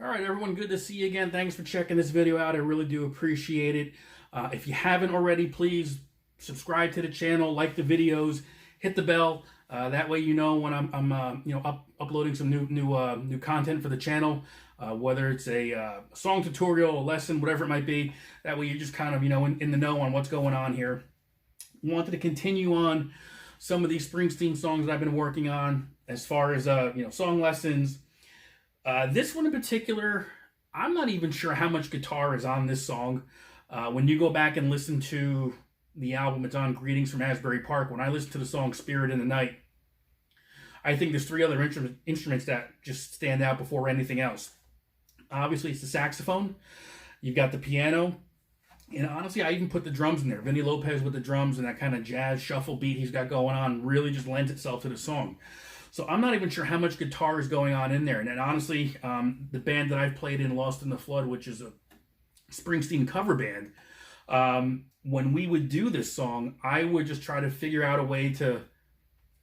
right, everyone, good to see you again. Thanks for checking this video out. I really do appreciate it. If you haven't already, please subscribe to the channel, like the videos, hit the bell. That way you know when I'm uploading some new content for the channel, whether it's a song tutorial, a lesson, whatever it might be. That way you're just kind of in the know on what's going on here. Wanted to continue on some of these Springsteen songs that I've been working on as far as song lessons. This one in particular, I'm not even sure how much guitar is on this song. When you go back and listen to the album, it's on Greetings From Asbury Park. When I listen to the song Spirit in the Night, I think there's three other instruments that just stand out before anything else. Obviously, it's the saxophone. You've got the piano. And honestly, I even put the drums in there. Vinny Lopez with the drums and that kind of jazz shuffle beat he's got going on really just lends itself to the song. So I'm not even sure how much guitar is going on in there. And then honestly, the band that I've played in, Lost in the Flood, which is a Springsteen cover band, when we would do this song, I would just try to figure out a way to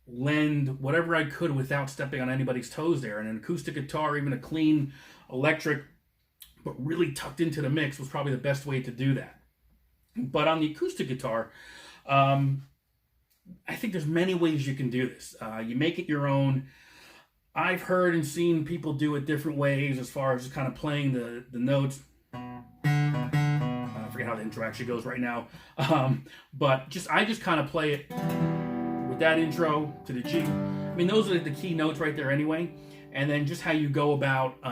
lend whatever I could without stepping on anybody's toes there. And an acoustic guitar, even a clean electric, but really tucked into the mix was probably the best way to do that. But on the acoustic guitar, I think there's many ways you can do this. You make it your own. I've heard and seen people do it different ways as far as just kind of playing the notes. I forget how the intro actually goes right now. But I just kind of play it with that intro to the G. I mean, those are the key notes right there anyway. And then just how you go about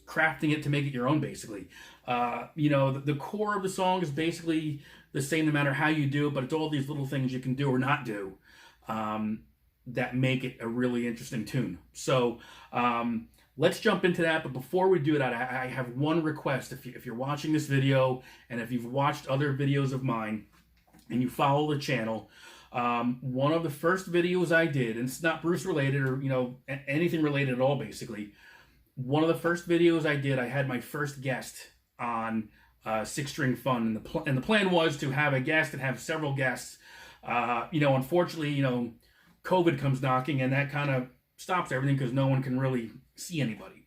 crafting it to make it your own, basically. The core of the song is basically the same no matter how you do it, but it's all these little things you can do or not do that make it a really interesting tune. So let's jump into that. But before we do that, I have one request. If you're watching this video and if you've watched other videos of mine and you follow the channel, one of the first videos I did, and it's not Bruce related or anything related at all, basically. One of the first videos I did, I had my first guest on Six String Fun, and the plan was to have a guest and have several guests. Unfortunately, COVID comes knocking, and that kind of stops everything because no one can really see anybody.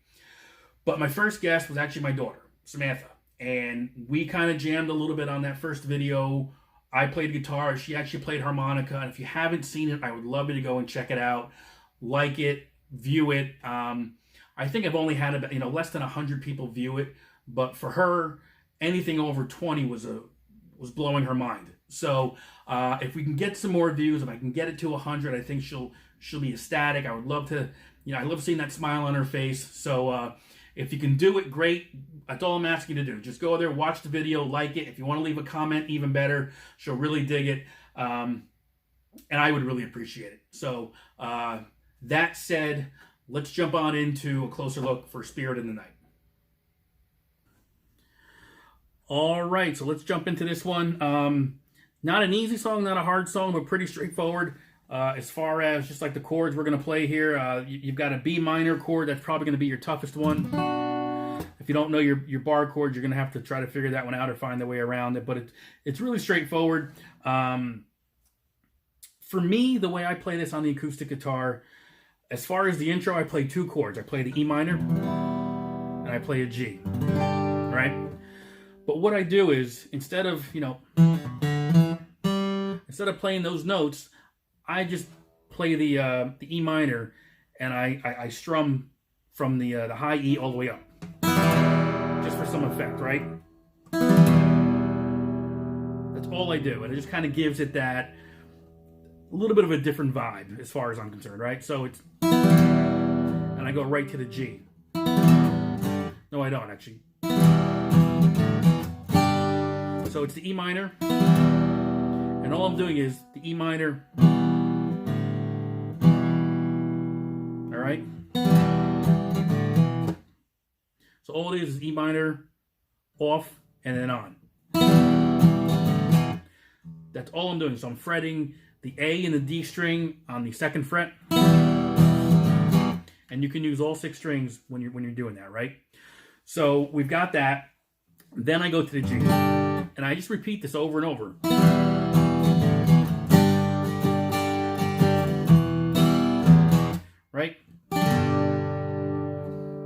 But my first guest was actually my daughter, Samantha, and we kind of jammed a little bit on that first video. I played guitar, she actually played harmonica, and if you haven't seen it, I would love you to go and check it out, like it, view it. I think I've only had about less than 100 people view it, but for her, anything over 20 was blowing her mind. So if we can get some more views, if I can get it to 100, I think she'll be ecstatic. I would love to, I love seeing that smile on her face. So if you can do it, great. That's all I'm asking you to do. Just go there, watch the video, like it. If you want to leave a comment, even better. She'll really dig it, and I would really appreciate it. So that said, let's jump on into a closer look for Spirit in the Night. All right, so let's jump into this one. Not an easy song, not a hard song, but pretty straightforward. As far as just like the chords we're going to play here, you've got a B minor chord. That's probably going to be your toughest one. If you don't know your bar chords, you're going to have to try to figure that one out or find the way around it. But it's really straightforward. For me, the way I play this on the acoustic guitar, as far as the intro, I play two chords. I play the E minor and I play a G, right? But what I do is, instead of playing those notes, I just play the E minor and I strum from the high E all the way up, just for some effect, right? That's all I do, and it just kind of gives it that a little bit of a different vibe as far as I'm concerned, right? So it's, and I go right to the G. No, I don't actually. So it's the E minor, and all I'm doing is the E minor. All right. So all it is E minor, off, and then on. That's all I'm doing. So I'm fretting the A and the D string on the second fret, and you can use all 6 strings when you're doing that, right? So we've got that. Then I go to the G, and I just repeat this over and over. Right?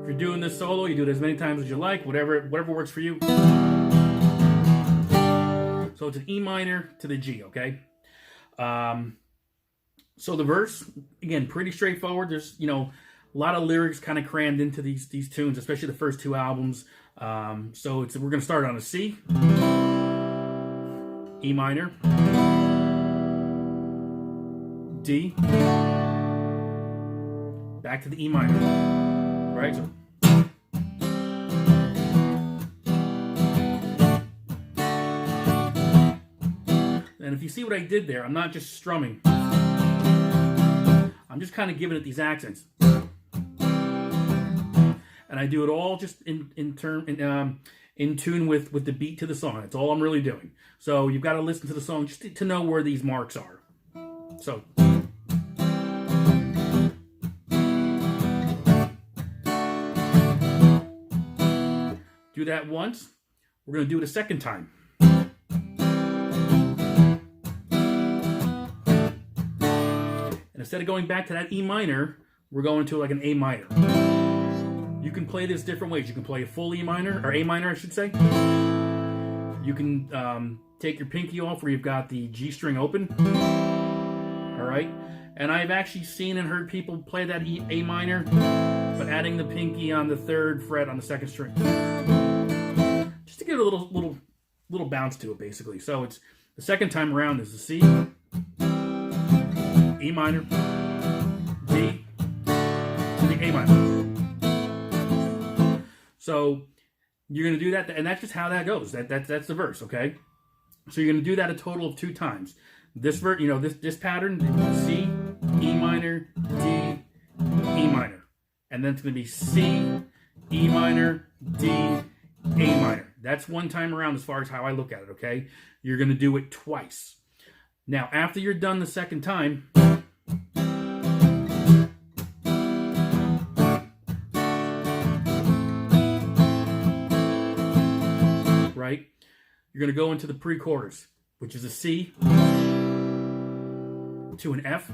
If you're doing this solo, you do it as many times as you like, whatever works for you. So it's an E minor to the G, okay? So the verse, again, pretty straightforward. There's, you know, a lot of lyrics kind of crammed into these tunes, especially the first two albums. So we're going to start on a C, E minor, D, back to the E minor, right? So, and if you see what I did there, I'm not just strumming. I'm just kind of giving it these accents. And I do it all just in tune with the beat to the song. That's all I'm really doing. So you've got to listen to the song just to know where these marks are. So. Do that once. We're going to do it a second time. And instead of going back to that E minor, we're going to like an A minor. You can play this different ways. You can play a full E minor, or A minor, I should say. You can take your pinky off where you've got the G string open. All right. And I've actually seen and heard people play that A minor, but adding the pinky on the 3rd fret on the 2nd string, just to give it a little bounce to it, basically. So it's the second time around is the C, E minor, D, to the A minor. So you're going to do that, and that's just how that goes. That's the verse, okay? So you're going to do that a total of 2 times. This verse, you know, this pattern, C, E minor, D, E minor, and then it's going to be C, E minor, D, A minor. That's one time around as far as how I look at it, okay? You're going to do it twice. Now, after you're done the second time, right? You're going to go into the pre-chorus, which is a C to an F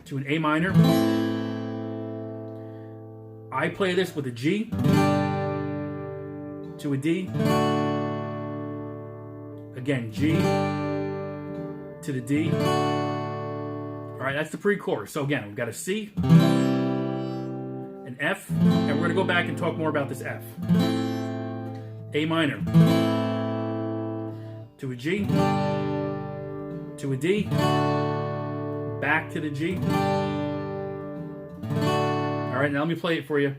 to an A minor. I play this with a G to a D. Again, G to the D. All right, that's the pre-chorus. So again, we've got a C, an F, and we're going to go back and talk more about this F. A minor to a G to a D, back to the G. All right, now let me play it for you.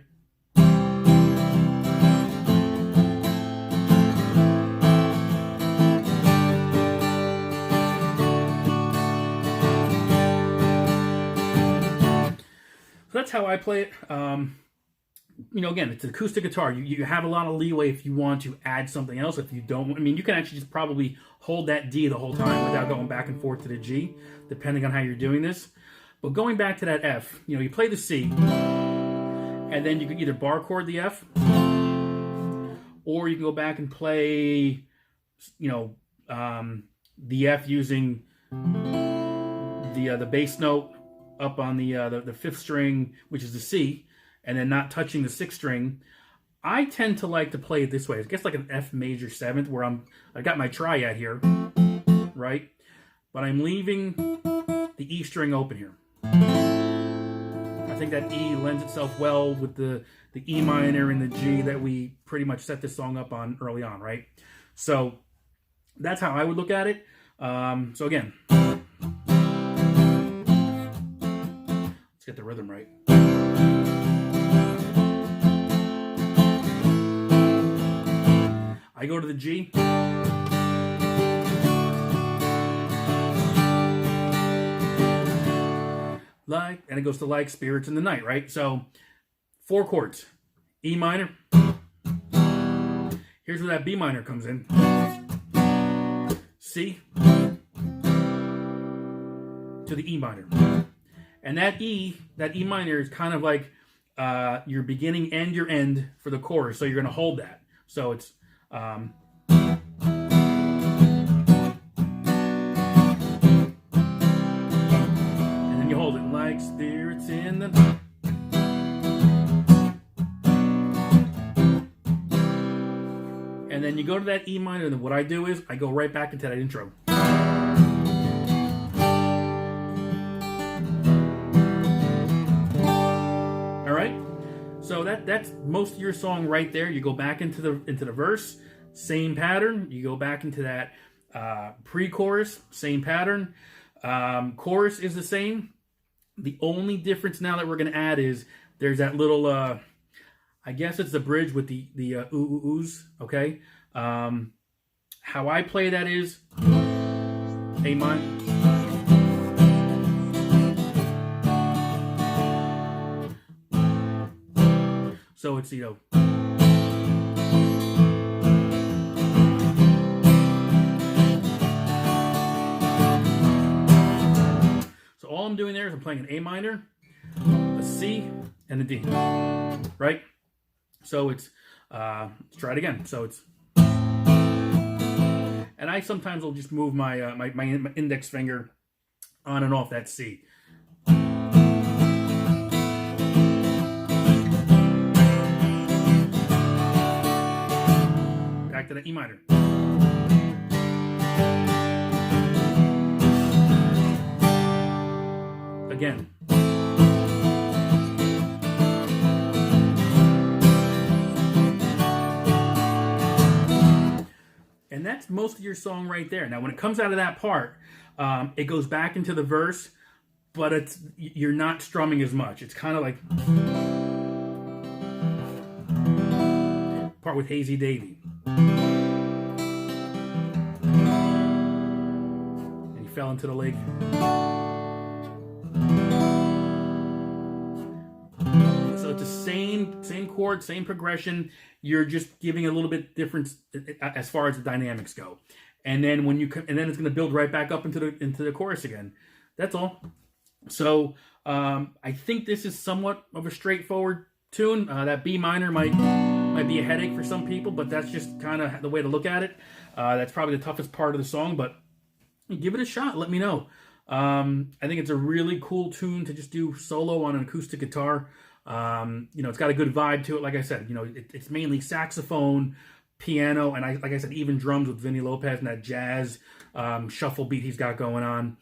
So that's how I play it. You know, again, it's an acoustic guitar. You have a lot of leeway if you want to add something else. If you don't, I mean, you can actually just probably hold that D the whole time without going back and forth to the G, depending on how you're doing this. But going back to that F, you know, you play the C, and then you can either bar chord the F, or you can go back and play, you know, the F using the bass note up on the 5th string, which is the C, and then not touching the 6th string. I tend to like to play it this way. I guess like an F major 7th, where I got my triad here, right? But I'm leaving the E string open here. I think that E lends itself well with the E minor and the G that we pretty much set this song up on early on, right? So that's how I would look at it. So again, let's get the rhythm right. I go to the G. Like, and it goes to like spirits in the night, right? So 4 chords. E minor. Here's where that B minor comes in. C to the E minor. And that E minor is kind of like your beginning and your end for the chorus. So you're going to hold that. So it's and then you hold it like spirits in the night. then you go to that E minor, and then what I do is I go right back into that intro. All right, so that's most of your song right there. You go back into the verse, same pattern. You go back into that pre-chorus, same pattern. Chorus is the same. The only difference now that we're going to add is there's that little, I guess it's the bridge with the oohs, okay? How I play that is A minor. So it's, so all I'm doing there is I'm playing an A minor, a C, and a D, right? So it's, let's try it again. So it's, and I sometimes will just move my, my index finger on and off that C. Back to the E minor. Again. And that's most of your song right there. Now, when it comes out of that part, it goes back into the verse, but you're not strumming as much. It's kind of like part with Hazy Davy. And he fell into the lake. So it's the same chord, same progression. You're just giving a little bit difference as far as the dynamics go, and then and then it's going to build right back up into the chorus again. That's all. So I think this is somewhat of a straightforward tune. That B minor might be a headache for some people, but that's just kind of the way to look at it. That's probably the toughest part of the song, but give it a shot. Let me know. I think it's a really cool tune to just do solo on an acoustic guitar. It's got a good vibe to it. Like I said, it's mainly saxophone, piano, and like I said, even drums with Vinny Lopez and that jazz shuffle beat he's got going on.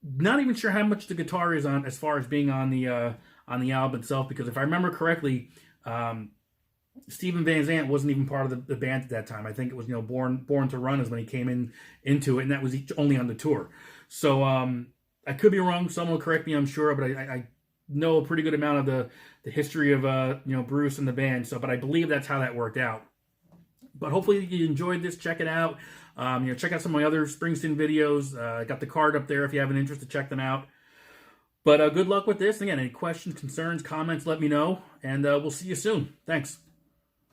Not even sure how much the guitar is on as far as being on the album itself, because if I remember correctly, Steven Van Zandt wasn't even part of the band at that time. I think it was Born to Run is when he came into it, and that was only on the tour. So I could be wrong. Someone will correct me, I'm sure, but I know a pretty good amount of the history of Bruce and the band. So, but I believe that's how that worked out. But hopefully you enjoyed this. Check it out. Check out some of my other Springsteen videos. I got the card up there if you have an interest to check them out. But good luck with this. Again, any questions, concerns, comments, let me know. And we'll see you soon. Thanks.